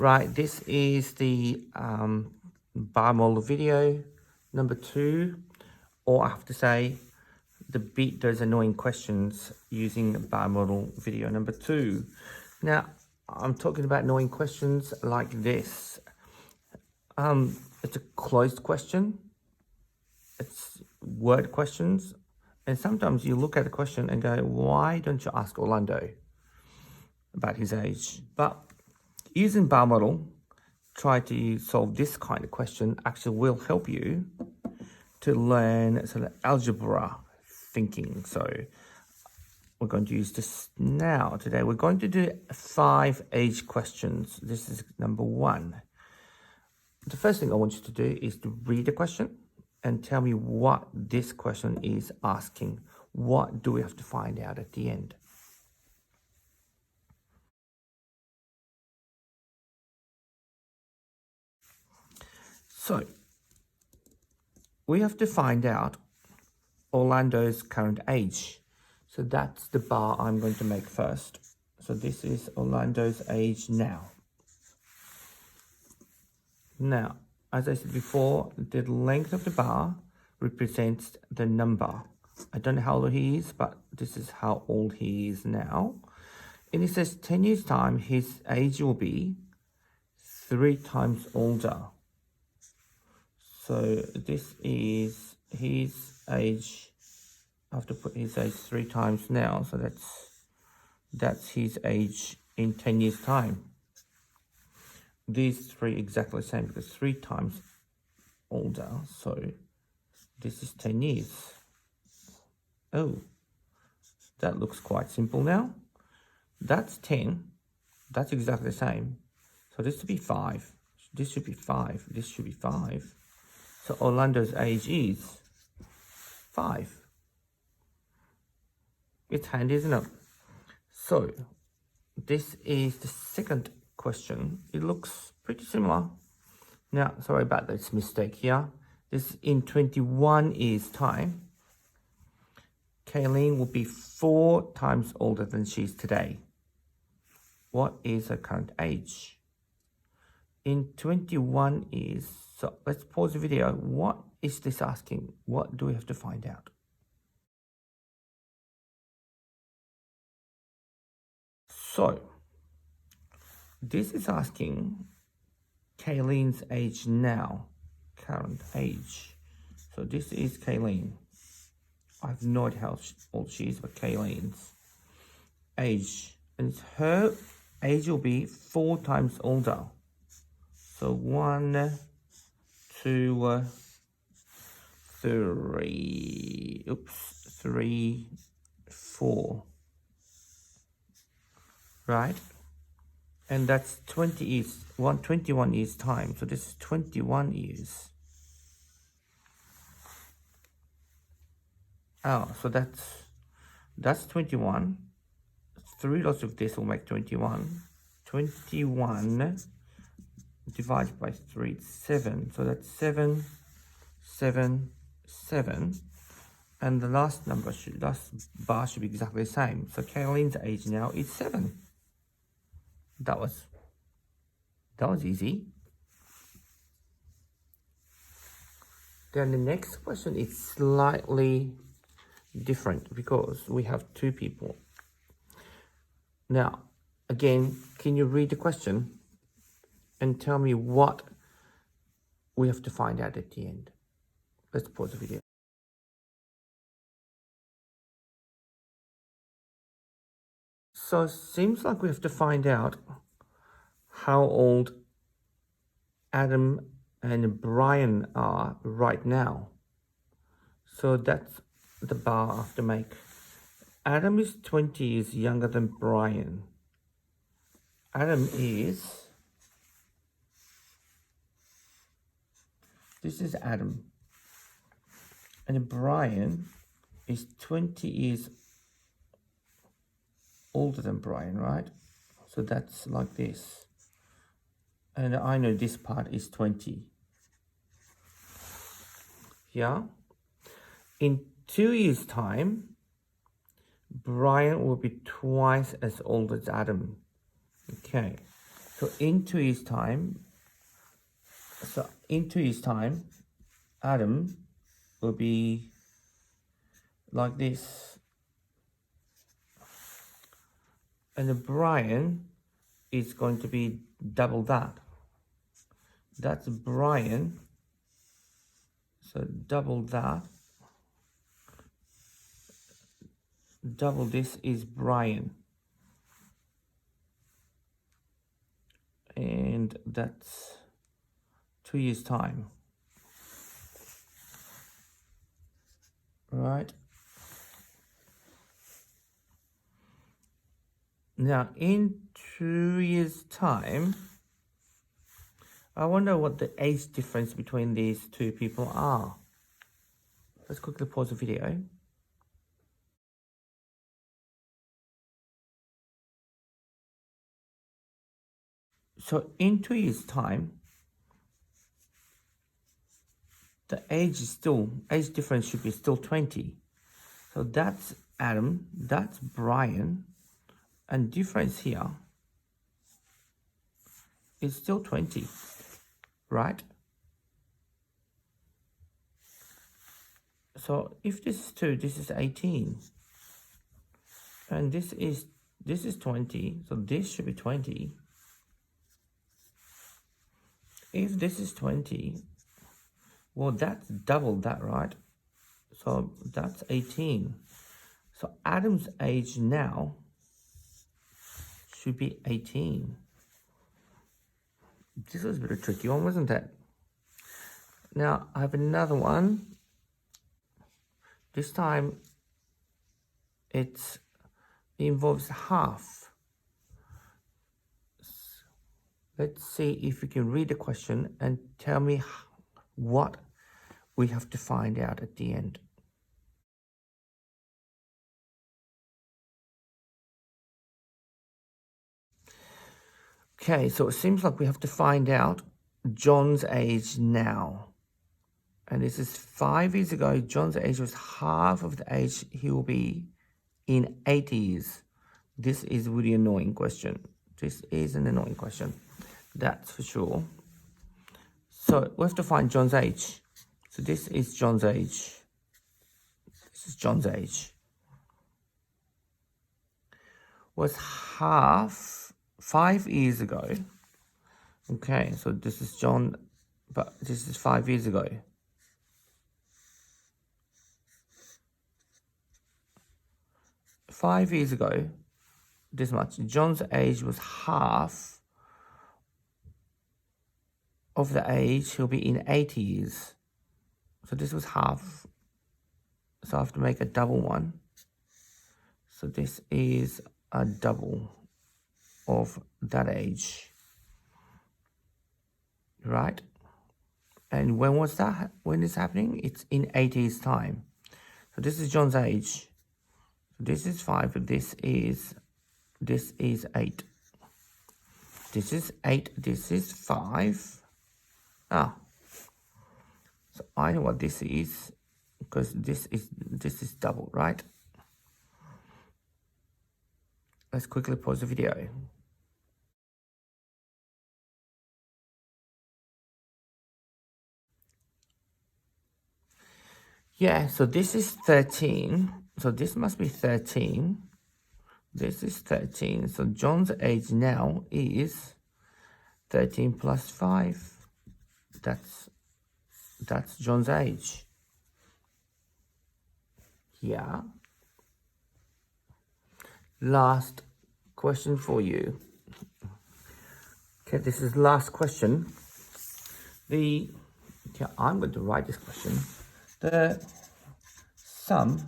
Right, this is the bar model video number 2, or I have to say, the beat those annoying questions using bar model video number 2. Now, I'm talking about annoying questions like this. It's a closed question. It's word questions. And sometimes you look at a question and go, why don't you ask Orlando about his age? But using bar model, try to solve this kind of question actually will help you to learn sort of algebra thinking. So we're going to use this now today. We're going to do 5 age questions. This is number 1. The first thing I want you to do is to read the question and tell me what this question is asking. What do we have to find out at the end? So we have to find out Orlando's current age. So that's the bar I'm going to make first. So this is Orlando's age now. Now, as I said before, the length of the bar represents the number. I don't know how old he is, but this is how old he is now. And it says 10 years time, his age will be 3 times older. So this is his age. I have to put his age 3 times now. So that's his age in 10 years time. These 3 exactly the same because 3 times older. So this is 10 years. Oh, that looks quite simple now. That's 10. That's exactly the same. So this should be 5. This should be 5. This should be 5. So Orlando's age is 5. It's handy, isn't it? So this is the second question. It looks pretty similar. Now, sorry about this mistake here. This in 21 years time. Kayleen will be 4 times older than she is today. What is her current age? In 21 years, so let's pause the video. What is this asking? What do we have to find out? So, this is asking Kayleen's age now, current age. So this is Kayleen. I have no idea how old she is, but Kayleen's age. And her age will be 4 times older. So 1, 2, 3, 3, 4. Right? And that's 21 years time. So this is 21 years. Oh, so that's 21. 3 lots of this will make 21. 21 divided by 3, 7. So that's 7, 7, 7. And the last bar should be exactly the same. So Caroline's age now is 7. That was easy. Then the next question is slightly different because we have 2 people. Now, again, can you read the question and tell me what we have to find out at the end? Let's pause the video. So it seems like we have to find out how old Adam and Brian are right now. So that's the bar I have to make. Adam is 20 years younger than Brian. Adam is... This is Adam. And Brian is 20 years older than Brian, right? So that's like this. And I know this part is 20. Yeah? In 2 years' time, Brian will be twice as old as Adam. Okay. So in 2 years' time, Adam will be like this. And the Brian is going to be double that. That's Brian. So double that. Double this is Brian. And that's 2 years' time. Right? Now, in 2 years' time, I wonder what the age difference between these two people are. Let's quickly pause the video. So in 2 years' time, the age difference should be still 20. So that's Adam, that's Brian, and difference here is still 20, right? So if this is 2, this is 18. And this is 20, so this should be 20. If this is 20, well, that's double that, right? So that's 18. So Adam's age now should be 18. This was a bit of a tricky one, wasn't it? Now, I have another one. This time, it involves half. Let's see if you can read the question and tell me what we have to find out at the end. Okay, so it seems like we have to find out John's age now. And this is 5 years ago. John's age was half of the age he will be in 8 years. This is a really annoying question. This is an annoying question. That's for sure. So we have to find John's age. So this is John's age. This is John's age. Was half 5 years ago. Okay, so this is John, but this is 5 years ago. Five years ago, this much. John's age was half of the age he'll be in 8 years. So this was half. So I have to make a double one. So this is a double of that age. Right? And when was that? When is happening? It's in 8 years' time. So this is John's age. This is 5. This is 8. This is 8. This is 5. Ah. So I know what this is because this is double, right? Let's quickly pause the video. Yeah, so this is 13. So this must be 13. This is 13. So John's age now is 13 plus 5. That's John's age. Yeah. Last question for you. Okay, this is last question. I'm going to write this question. The sum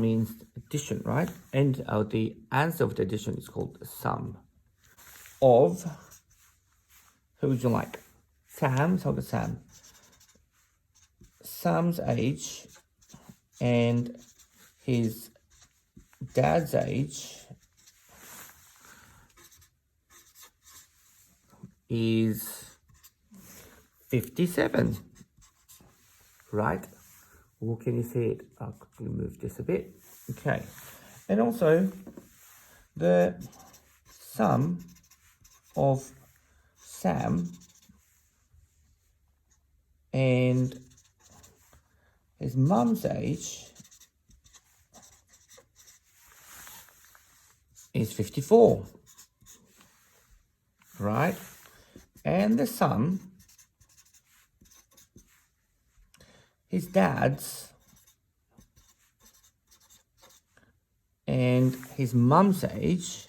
means addition, right? And the answer of the addition is called sum of, who would you like? Sam, so the Sam. Sam's age and his dad's age is 57, right? Or can you see it? I'll quickly move this a bit. Okay. And also, the sum of Sam and his mum's age is 54, right? And the son, his dad's and his mum's age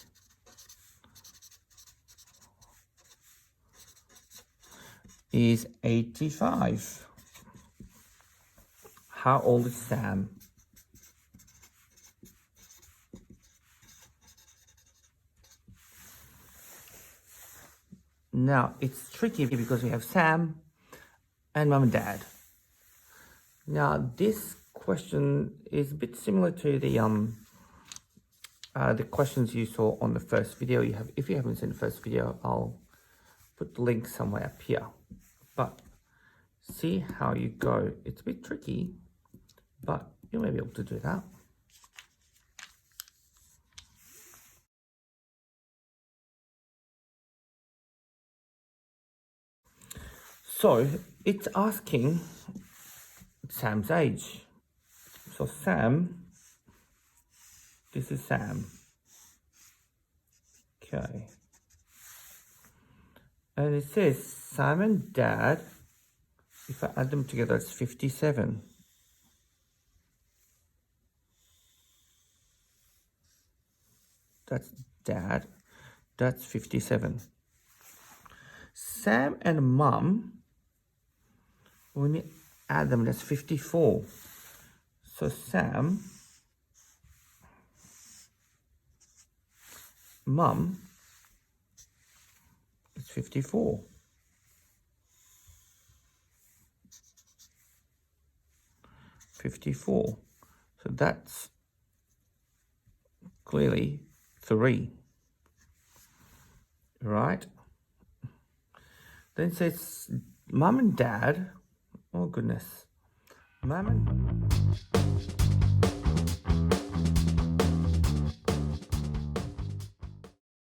is 85. How old is Sam? Now, it's tricky because we have Sam and mum and dad. Now, this question is a bit similar to the questions you saw on the first video. If you haven't seen the first video, I'll put the link somewhere up here. But see how you go. It's a bit tricky, but you may be able to do that. So it's asking Sam's age. So Sam, this is Sam. Okay. And it says Sam and Dad, if I add them together, it's 57. That's Dad, that's 57. Sam and Mum, when you add them, that's 54. So Sam, Mum, is 54. So that's clearly 3, right? Then it says Mum and Dad. Oh goodness. Mum and